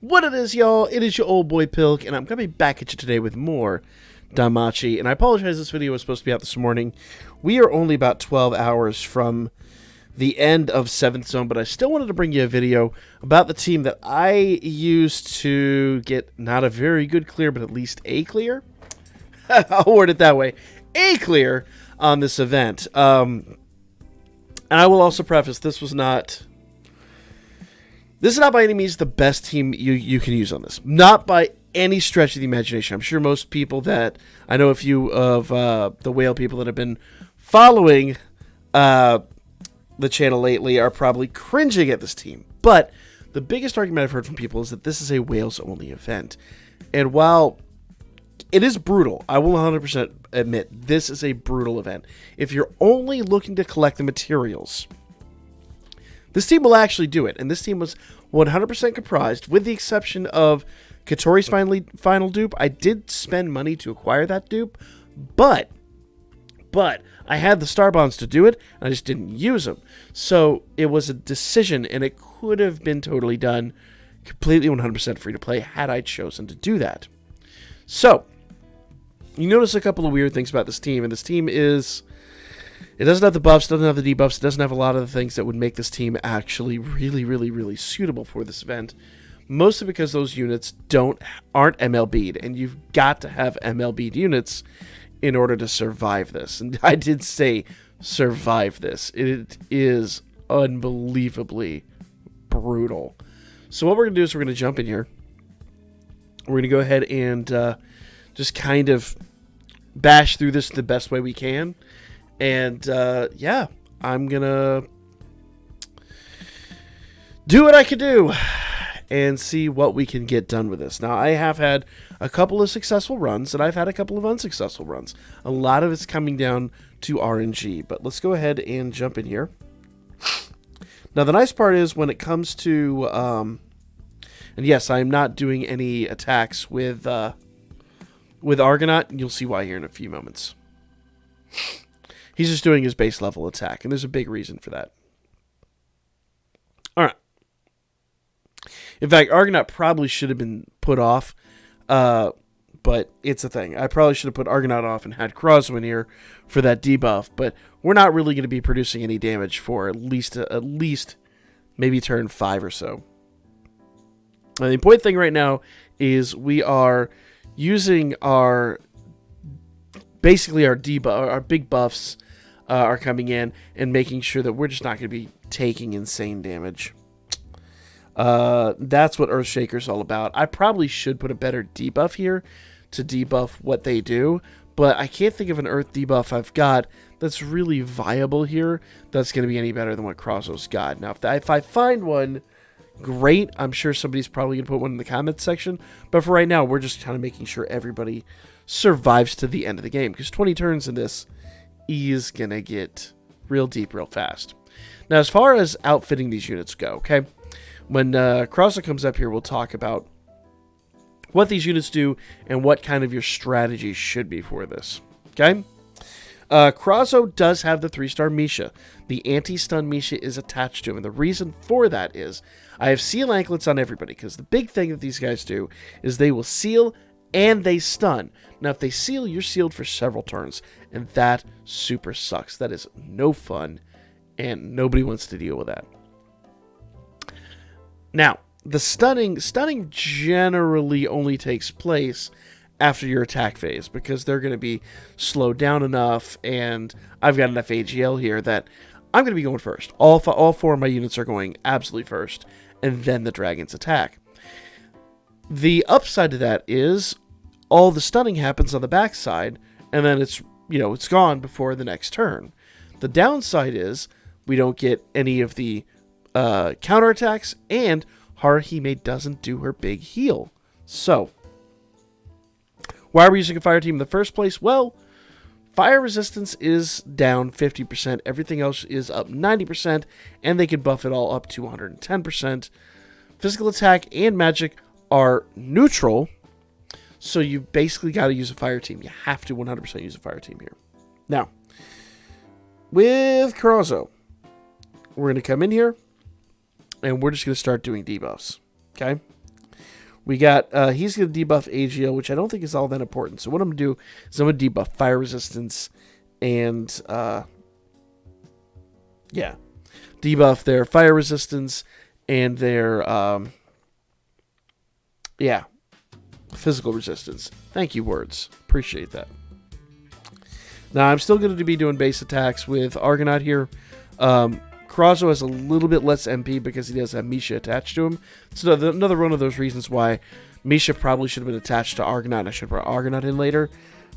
What it is, y'all? It is your old boy Pilk, and I'm going to be back at you today with more Danmachi. And I apologize, this video was supposed to be out this morning. We are only about 12 hours from the end of 7th Zone, but I still wanted to bring you a video about the team that I used to get not a very good clear, but at least a clear. I'll word it that way. A clear on this event. And I will also preface, this is not by any means the best team you can use on this. Not by any stretch of the imagination. I'm sure most people that, I know a few of the whale people that have been following the channel lately are probably cringing at this team. But the biggest argument I've heard from people is that this is a whales only event. And while it is brutal, I will 100% admit this is a brutal event. If you're only looking to collect the materials, this team will actually do it, and this team was 100% comprised, with the exception of Katori's final dupe. I did spend money to acquire that dupe, but I had the star bonds to do it, and I just didn't use them. So it was a decision, and it could have been totally done completely 100% free to play had I chosen to do that. So you notice a couple of weird things about this team, and this team is... It doesn't have the buffs, doesn't have the debuffs, it doesn't have a lot of the things that would make this team actually really suitable for this event. Mostly because those units aren't MLB'd, and you've got to have MLB'd units in order to survive this. And I did say survive this. It is unbelievably brutal. So what we're going to do is we're going to jump in here. We're going to go ahead and just kind of bash through this the best way we can. And, yeah, I'm going to do what I can do and see what we can get done with this. Now, I have had a couple of successful runs, and I've had a couple of unsuccessful runs. A lot of it's coming down to RNG, but let's go ahead and jump in here. Now, the nice part is when it comes to, and yes, I am not doing any attacks with Argonaut. You'll see why here in a few moments. He's just doing his base level attack, and there's a big reason for that. Alright. In fact, Argonaut probably should have been put off, but it's a thing. I probably should have put Argonaut off and had Crozo in here for that debuff, but we're not really going to be producing any damage for at least maybe turn 5 or so. And the important thing right now is we are using basically our big buffs are coming in and making sure that we're just not going to be taking insane damage. That's what Earthshaker's all about. I probably should put a better debuff here to debuff what they do, but I can't think of an Earth debuff I've got that's really viable here that's going to be any better than what Crozo's got. Now, if I find one, great. I'm sure somebody's probably going to put one in the comments section, but for right now, we're just kind of making sure everybody survives to the end of the game, because 20 turns in this is going to get real deep real fast. Now, as far as outfitting these units go, okay, when Crozo comes up here, we'll talk about what these units do and what kind of your strategy should be for this, okay? Crozo does have the 3-star Misha. The anti-stun Misha is attached to him, and the reason for that is I have seal anklets on everybody, because the big thing that these guys do is they will seal and they stun. Now, if they seal, you're sealed for several turns, and that super sucks. That is no fun, and nobody wants to deal with that. Now, the stunning generally only takes place after your attack phase, because they're going to be slowed down enough, and I've got enough AGL here that I'm going to be going first. All 4 of my units are going absolutely first, and then the dragons attack. The upside to that is all the stunning happens on the backside, and then it's gone before the next turn. The downside is we don't get any of the counterattacks, and Haruhime doesn't do her big heal. So, why are we using a fire team in the first place? Well, fire resistance is down 50%, everything else is up 90%, and they can buff it all up to 110%. Physical attack and magic are neutral, so you basically got to use a fire team. You have to 100% use a fire team here. Now, with Crozo, we're going to come in here, and we're just going to start doing debuffs, okay? We got, he's going to debuff AGL, which I don't think is all that important. So what I'm going to do is I'm going to debuff fire resistance and, debuff their fire resistance and their, physical resistance. Thank you, words. Appreciate that. Now, I'm still going to be doing base attacks with Argonaut here. Krazo has a little bit less MP because he does have Misha attached to him. So another one of those reasons why Misha probably should have been attached to Argonaut. I should have brought Argonaut in later.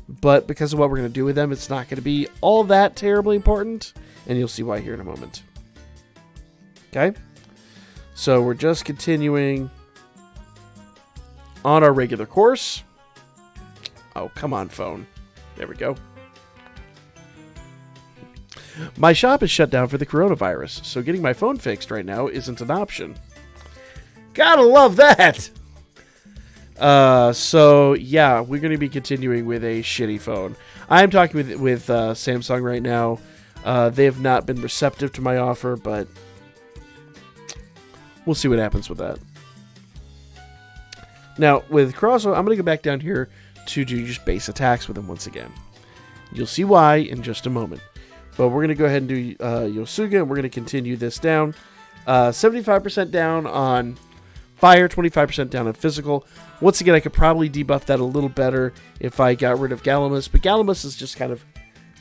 But because of what we're going to do with them, it's not going to be all that terribly important. And you'll see why here in a moment. Okay? So we're just continuing on our regular course. Oh, come on, phone. There we go. My shop is shut down for the coronavirus, so getting my phone fixed right now isn't an option. Gotta love that! So, yeah, we're going to be continuing with a shitty phone. I'm talking with Samsung right now. They have not been receptive to my offer, but we'll see what happens with that. Now, with Krazo, I'm going to go back down here to do just base attacks with him once again. You'll see why in just a moment. But we're going to go ahead and do Yosuga, and we're going to continue this down. 75% down on fire, 25% down on physical. Once again, I could probably debuff that a little better if I got rid of Gallimimus, but Gallimimus is just kind of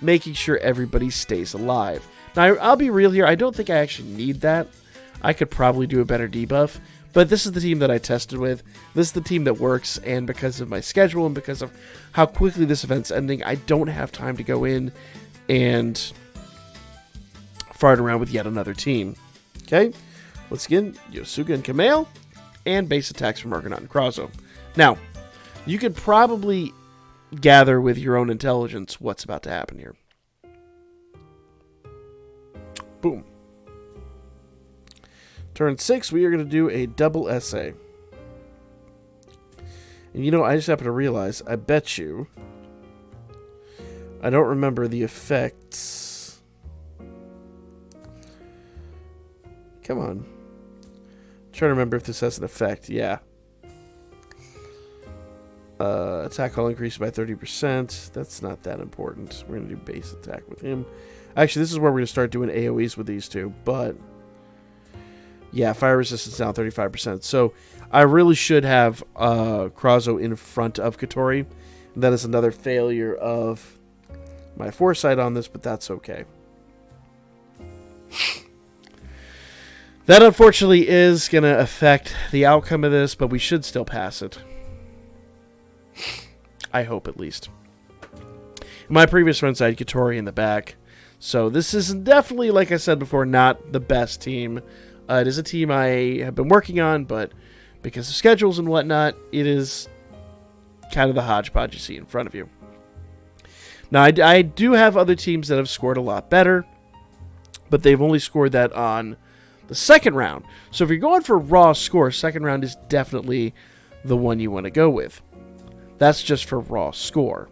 making sure everybody stays alive. Now, I'll be real here. I don't think I actually need that. I could probably do a better debuff, but this is the team that I tested with. This is the team that works, and because of my schedule and because of how quickly this event's ending, I don't have time to go in and fart around with yet another team. Okay, once again, Yosuga and Kamale, and base attacks from Argonaut and Krazo. Now, you could probably gather with your own intelligence what's about to happen here. Boom. Turn 6, we are going to do a double essay. And you know, I just happen to realize, I bet you, I don't remember the effects. Come on. I'm trying to remember if this has an effect. Yeah. Attack all increased by 30%. That's not that important. We're going to do base attack with him. Actually, this is where we're going to start doing AoEs with these two. But, yeah, fire resistance down 35%. So, I really should have Krazo in front of Katori. And that is another failure of my foresight on this, but that's okay. That, unfortunately, is going to affect the outcome of this, but we should still pass it. I hope, at least. In my previous runs, I had Katori in the back. So this is definitely, like I said before, not the best team. It is a team I have been working on, but because of schedules and whatnot, it is kind of the hodgepodge you see in front of you. Now, I do have other teams that have scored a lot better, but they've only scored that on the second round. So if you're going for raw score, second round is definitely the one you want to go with. That's just for raw score.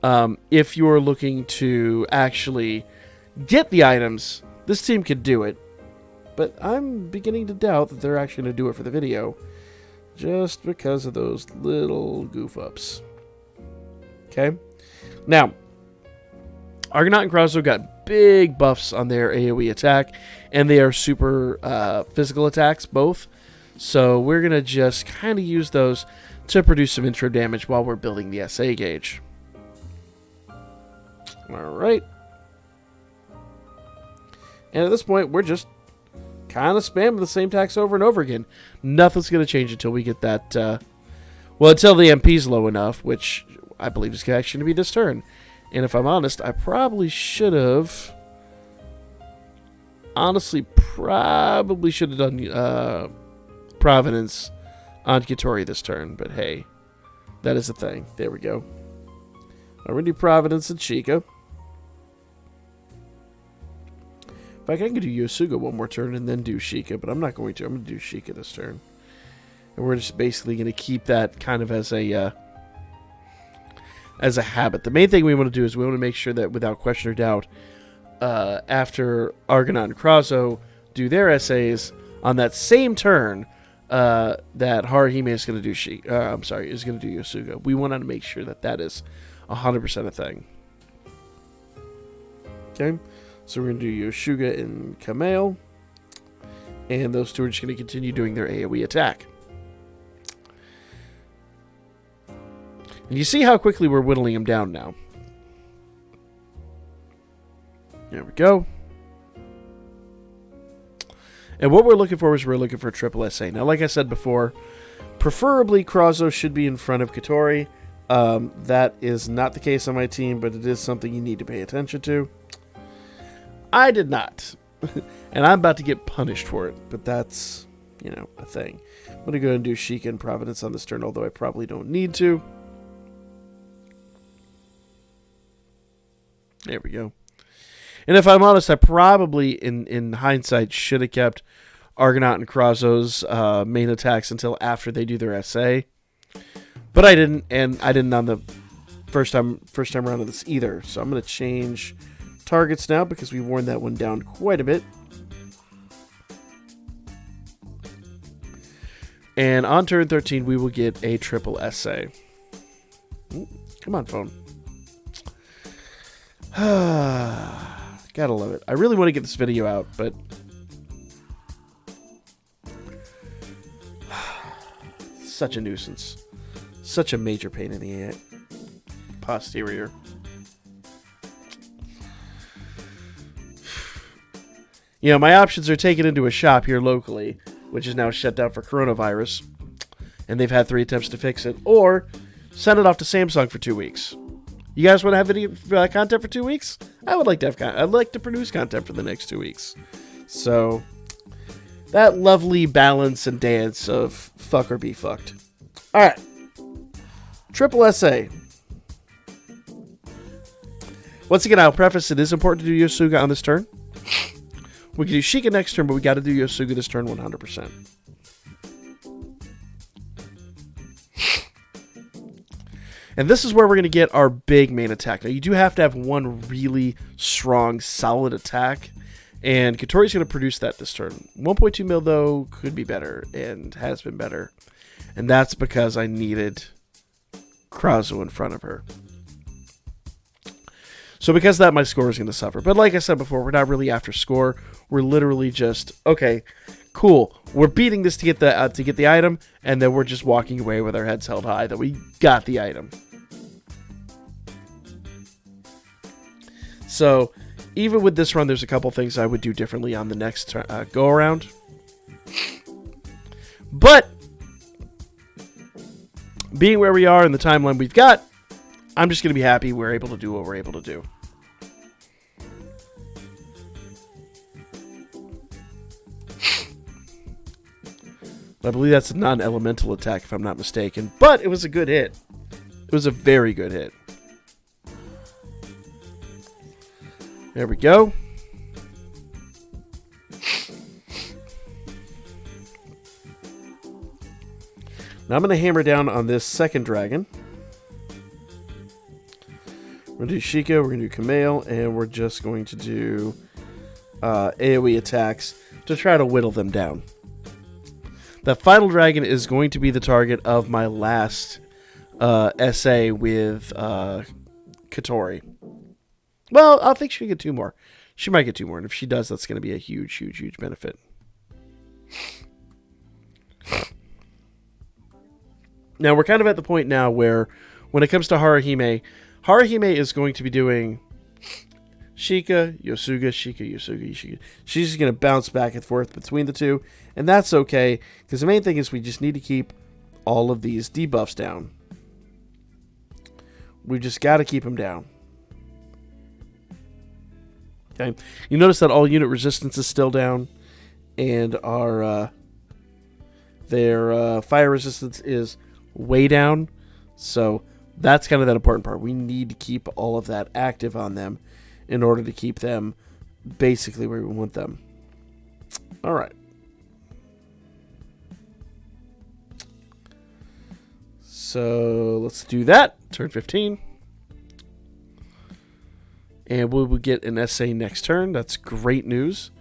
If you're looking to actually get the items, this team could do it. But I'm beginning to doubt that they're actually going to do it for the video, just because of those little goof-ups. Okay? Now, Argonaut and Krazo got big buffs on their AoE attack, and they are super physical attacks, both. So we're going to just kind of use those to produce some intro damage while we're building the SA gauge. Alright. And at this point, we're just kind of spamming the same attacks over and over again. Nothing's going to change until we get that, until the MP's low enough, which I believe is actually going to be this turn. And if I'm honest, I probably should have... Honestly, probably should have done Providence on Katori this turn. But hey, that is a thing. There we go. I'm going to do Providence and Sheikah. In fact, I can do Yosuga one more turn and then do Sheikah, but I'm not going to. I'm going to do Sheikah this turn. And we're just basically going to keep that kind of as a habit. The main thing we want to do is we want to make sure that without question or doubt, after Argonaut and Krazo do their essays, on that same turn, that Haruhime is going to do is going to do Yosuga. We want to make sure that that is 100% a thing. Okay, so we're going to do Yosuga and Kameo, and those two are just going to continue doing their AoE attack. And you see how quickly we're whittling them down now. There we go. And what we're looking for is we're looking for a triple SA. Now, like I said before, preferably Krazo should be in front of Katori. That is not the case on my team, but it is something you need to pay attention to. I did not. And I'm about to get punished for it, but that's, a thing. I'm going to go and do Sheikah and Providence on this turn, although I probably don't need to. There we go. And if I'm honest, I probably, in hindsight, should have kept Argonaut and Krazo's main attacks until after they do their SA. But I didn't, and I didn't on the first time around of this either. So I'm going to change targets now because we worn that one down quite a bit. And on turn 13, we will get a triple SA. Ooh, come on, phone. Gotta love it. I really want to get this video out, but such a nuisance. Such a major pain in the posterior. My options are taken into a shop here locally, which is now shut down for coronavirus, and they've had 3 attempts to fix it, or send it off to Samsung for 2 weeks. You guys want to have video content for 2 weeks? I would like to have I'd like to produce content for the next 2 weeks. So, that lovely balance and dance of fuck or be fucked. Alright. Triple SA. Once again, I'll preface it is important to do Yosuga on this turn. We can do Sheikah next turn, but we got to do Yosuga this turn 100%. And this is where we're going to get our big main attack. Now, you do have to have one really strong, solid attack. And Katori's going to produce that this turn. 1.2 mil, though, could be better. And has been better. And that's because I needed Krazo in front of her. So because of that, my score is going to suffer. But like I said before, we're not really after score. We're literally just, okay, cool. We're beating this to get the item, and then we're just walking away with our heads held high that we got the item. So, even with this run, there's a couple things I would do differently on the next go around. But being where we are in the timeline we've got, I'm just going to be happy we're able to do what we're able to do. I believe that's a non-elemental attack, if I'm not mistaken. But it was a good hit. It was a very good hit. There we go. Now I'm going to hammer down on this second dragon. We're going to do Sheikah, we're going to do Kameo, and we're just going to do AoE attacks to try to whittle them down. The final dragon is going to be the target of my last SA with Katori. Well, I think she'll get 2 more. She might get 2 more, and if she does, that's going to be a huge, huge, huge benefit. Now, we're kind of at the point now where, when it comes to Haruhime, Haruhime is going to be doing Sheikah, Yosuga, Sheikah, Yosuga, Sheikah. She's just going to bounce back and forth between the two, and that's okay, because the main thing is we just need to keep all of these debuffs down. We've just got to keep them down. Okay, you notice that all unit resistance is still down, and our their fire resistance is way down, so that's kind of that important part. We need to keep all of that active on them in order to keep them basically where we want them. All right. So let's do that. Turn 15. And we will get an SA next turn. That's great news.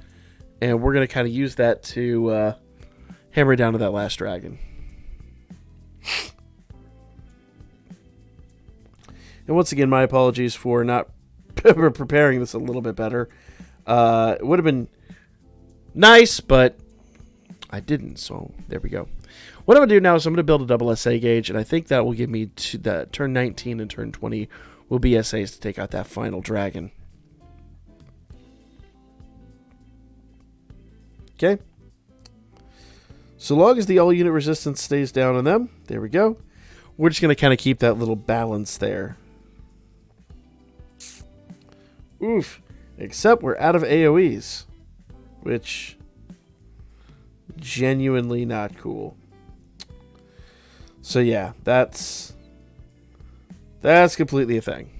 And we're going to kind of use that to hammer down to that last dragon. And once again, my apologies for not preparing this a little bit better. It would have been nice, but I didn't, so there we go. What I'm going to do now is I'm going to build a double SA gauge, and I think that will give me to that turn 19 and turn 20 will be SAs to take out that final dragon. Okay. So long as the all-unit resistance stays down on them, there we go. We're just going to kind of keep that little balance there. Oof. Except we're out of AoEs, which genuinely not cool. So yeah, that's completely a thing.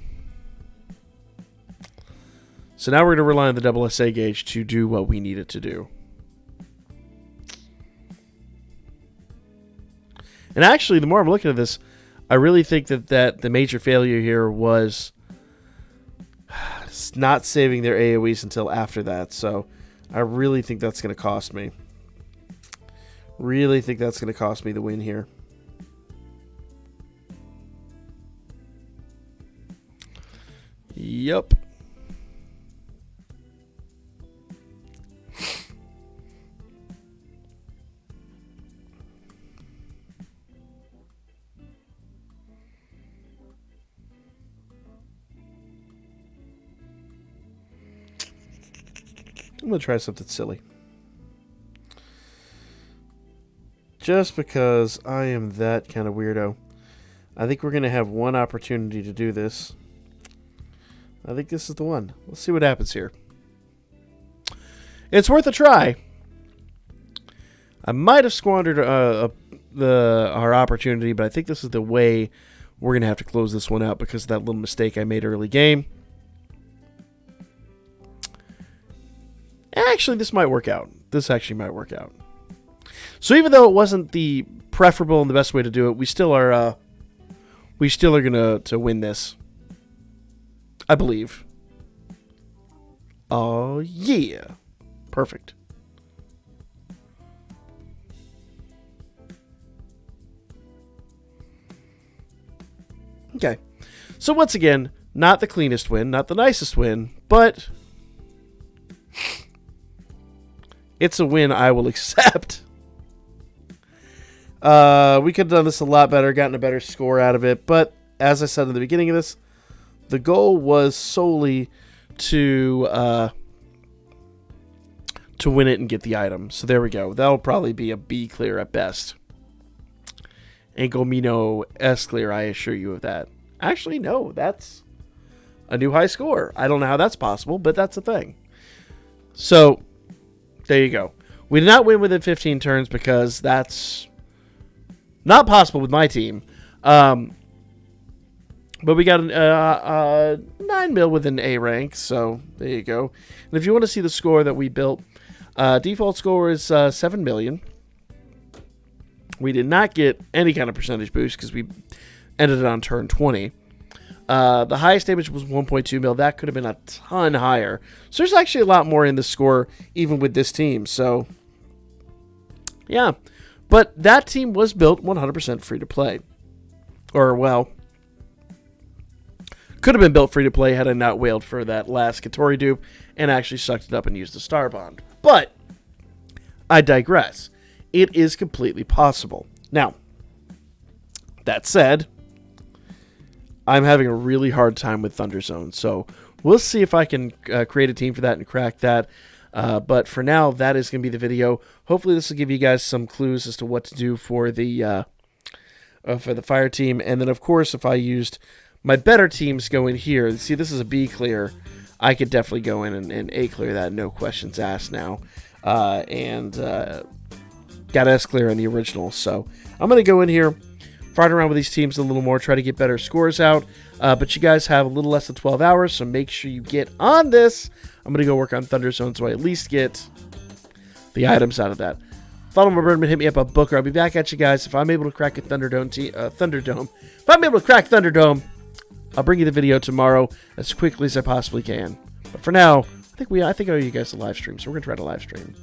So now we're going to rely on the double SA gauge to do what we need it to do. And actually, the more I'm looking at this, I really think that the major failure here was not saving their AoEs until after that. So I really think that's going to cost me. Really think that's going to cost me the win here. Yup. I'm going to try something silly. Just because I am that kind of weirdo. I think we're going to have one opportunity to do this. I think this is the one. Let's see what happens here. It's worth a try. I might have squandered our opportunity, but I think this is the way we're going to have to close this one out because of that little mistake I made early game. Actually, this might work out. This actually might work out. So even though it wasn't the preferable and the best way to do it, we still are going to win this. I believe. Oh, yeah. Perfect. Okay. So once again, not the cleanest win, not the nicest win, but it's a win I will accept. We could have done this a lot better, gotten a better score out of it, but as I said in the beginning of this, the goal was solely to win it and get the item. So there we go. That'll probably be a B clear at best. Ain't gonna be no S clear, I assure you of that. Actually, no, that's a new high score. I don't know how that's possible, but that's a thing. So there you go. We did not win within 15 turns because that's not possible with my team. But we got 9 mil with an A rank, so there you go. And if you want to see the score that we built, default score is 7 million. We did not get any kind of percentage boost because we ended it on turn 20. The highest damage was 1.2 mil. That could have been a ton higher. So there's actually a lot more in the score, even with this team. So, yeah. But that team was built 100% free to play. Or, well, could have been built free to play had I not wailed for that last Katori dupe and actually sucked it up and used the Star Bond. But I digress. It is completely possible. Now, that said, I'm having a really hard time with Thunder Zone, so we'll see if I can create a team for that and crack that. But for now, that is going to be the video. Hopefully, this will give you guys some clues as to what to do for the fire team. And then, of course, if I used my better teams go in here. See, this is a B clear. I could definitely go in and A clear that, no questions asked now. And got S clear in the original. So I'm going to go in here, fight around with these teams a little more, try to get better scores out. But you guys have a little less than 12 hours, so make sure you get on this. I'm going to go work on Thunder Zone so I at least get the items out of that. Follow my Birdman, hit me up on Booker. I'll be back at you guys. If I'm able to crack a Thunderdome, if I'm able to crack Thunderdome, I'll bring you the video tomorrow as quickly as I possibly can. But for now, I think I owe you guys a live stream, so we're going to try to live stream.